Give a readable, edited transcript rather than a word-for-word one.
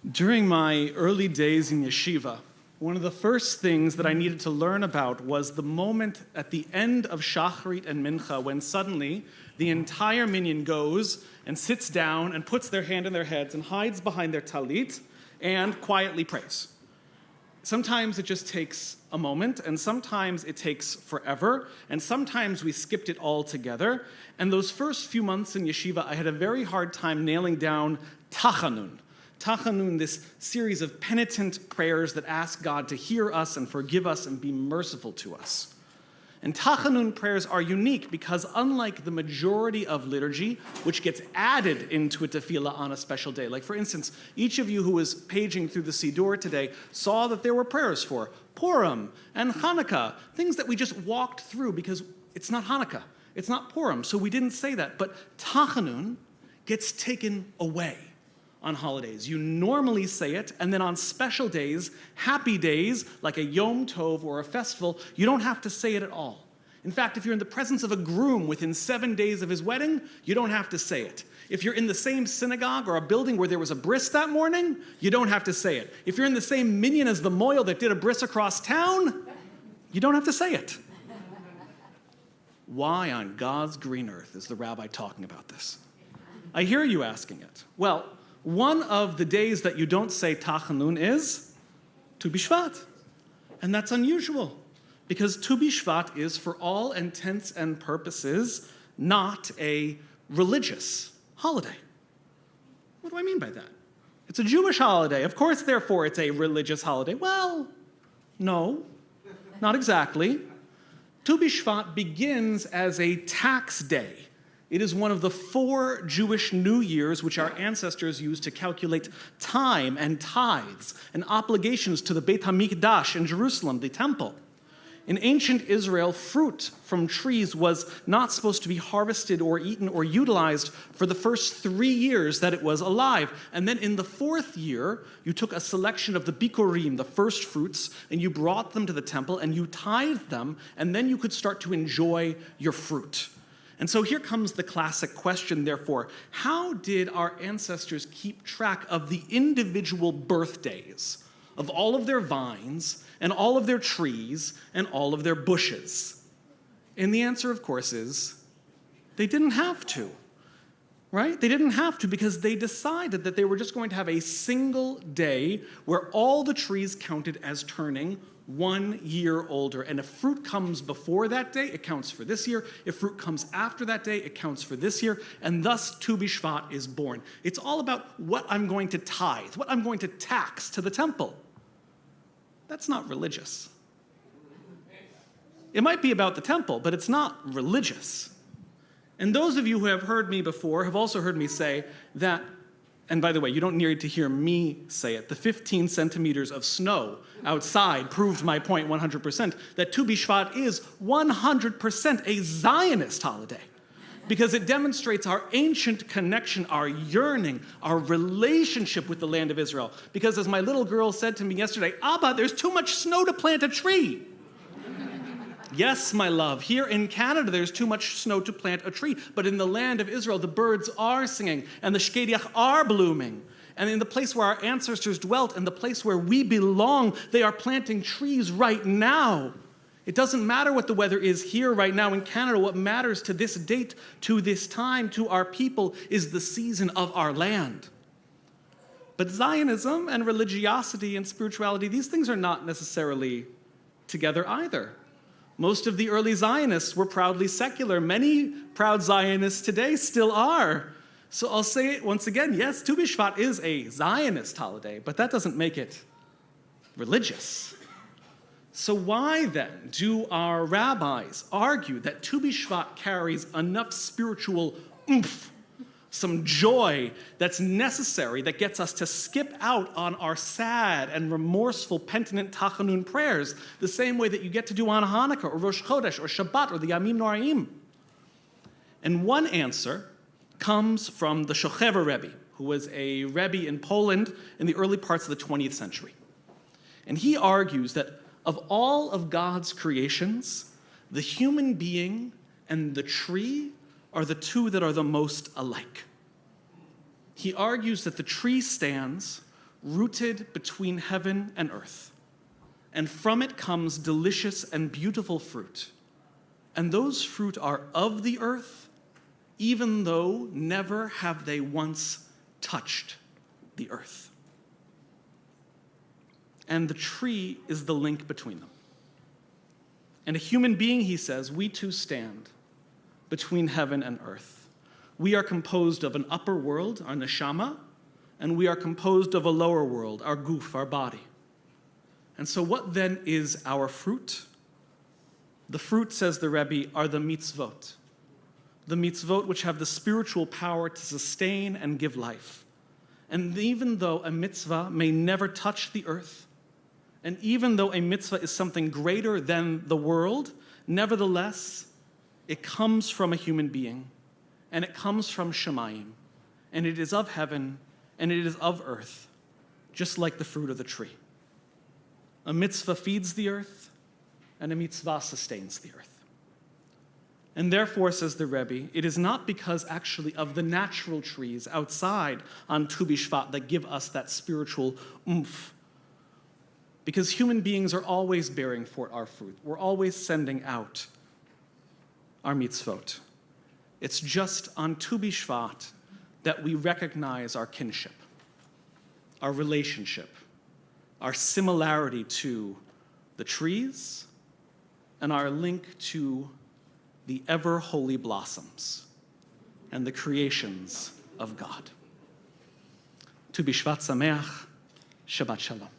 During my early days in yeshiva, one of the first things that I needed to learn about was the moment at the end of Shacharit and Mincha when suddenly the entire minyan goes and sits down and puts their hand in their heads and hides behind their talit and quietly prays. Sometimes it just takes a moment, and sometimes it takes forever, and sometimes we skipped it all together. And those first few months in yeshiva, I had a very hard time nailing down tachanun. Tachanun, this series of penitent prayers that ask God to hear us and forgive us and be merciful to us. And Tachanun prayers are unique because unlike the majority of liturgy, which gets added into a tefillah on a special day, like for instance, each of you who was paging through the Siddur today saw that there were prayers for Purim and Hanukkah, things that we just walked through because it's not Hanukkah, it's not Purim, so we didn't say that. But Tachanun gets taken away on holidays. You normally say it, and then on special days, happy days, like a Yom Tov or a festival, you don't have to say it at all. In fact, if you're in the presence of a groom within 7 days of his wedding, you don't have to say it. If you're in the same synagogue or a building where there was a bris that morning, you don't have to say it. If you're in the same minyan as the moil that did a bris across town, you don't have to say it. Why on God's green earth is the rabbi talking about this? I hear you asking it. Well, one of the days that you don't say Tachanun is Tu B'Shvat. And that's unusual, because Tu B'Shvat is, for all intents and purposes, not a religious holiday. What do I mean by that? It's a Jewish holiday. Of course, therefore, it's a religious holiday. Well, no, not exactly. Tu B'Shvat begins as a tax day. It is one of the 4 Jewish New Years which our ancestors used to calculate time and tithes and obligations to the Beit HaMikdash in Jerusalem, the temple. In ancient Israel, fruit from trees was not supposed to be harvested or eaten or utilized for the first 3 years that it was alive. And then in the 4th year, you took a selection of the bikurim, the first fruits, and you brought them to the temple and you tithed them, and then you could start to enjoy your fruit. And so here comes the classic question, therefore. How did our ancestors keep track of the individual birthdays of all of their vines and all of their trees and all of their bushes? And the answer, of course, is they didn't have to, right? They didn't have to because they decided that they were just going to have a single day where all the trees counted as turning 1 year older. And if fruit comes before that day, it counts for this year. If fruit comes after that day, it counts for this year. And thus, Tu B'Shvat is born. It's all about what I'm going to tithe, what I'm going to tax to the temple. That's not religious. It might be about the temple, but it's not religious. And those of you who have heard me before have also heard me say that, and by the way, you don't need to hear me say it, the 15 centimeters of snow outside proved my point 100%, that Tu B'Shvat is 100% a Zionist holiday, because it demonstrates our ancient connection, our yearning, our relationship with the land of Israel. Because as my little girl said to me yesterday, Abba, there's too much snow to plant a tree. Yes, my love, here in Canada, there's too much snow to plant a tree. But in the land of Israel, the birds are singing, and the shkediach are blooming. And in the place where our ancestors dwelt, and the place where we belong, they are planting trees right now. It doesn't matter what the weather is here right now in Canada. What matters to this date, to this time, to our people, is the season of our land. But Zionism and religiosity and spirituality, these things are not necessarily together either. Most of the early Zionists were proudly secular. Many proud Zionists today still are. So I'll say it once again, yes, Tu B'Shvat is a Zionist holiday, but that doesn't make it religious. So why then do our rabbis argue that Tu B'Shvat carries enough spiritual oomph, some joy that's necessary, that gets us to skip out on our sad and remorseful penitent Tachanun prayers, the same way that you get to do on Hanukkah or Rosh Chodesh or Shabbat or the Yamim Noraim? And one answer comes from the Shochever Rebbe, who was a Rebbe in Poland in the early parts of the 20th century. And he argues that of all of God's creations, the human being and the tree are the two that are the most alike. He argues that the tree stands rooted between heaven and earth. And from it comes delicious and beautiful fruit. And those fruit are of the earth, even though never have they once touched the earth. And the tree is the link between them. And a human being, he says, we too stand between heaven and earth. We are composed of an upper world, our neshama, and we are composed of a lower world, our guf, our body. And so what then is our fruit? The fruit, says the Rabbi, are the mitzvot. The mitzvot which have the spiritual power to sustain and give life. And even though a mitzvah may never touch the earth, and even though a mitzvah is something greater than the world, nevertheless, it comes from a human being, and it comes from Shemayim, and it is of heaven, and it is of earth, just like the fruit of the tree. A mitzvah feeds the earth, and a mitzvah sustains the earth. And therefore, says the Rebbe, it is not because actually of the natural trees outside on Tu B'Shvat that give us that spiritual oomph. Because human beings are always bearing forth our fruit. We're always sending out our mitzvot. It's just on Tu B'Shvat that we recognize our kinship, our relationship, our similarity to the trees, and our link to the ever-holy blossoms and the creations of God. Tu B'Shvat Sameach, Shabbat Shalom.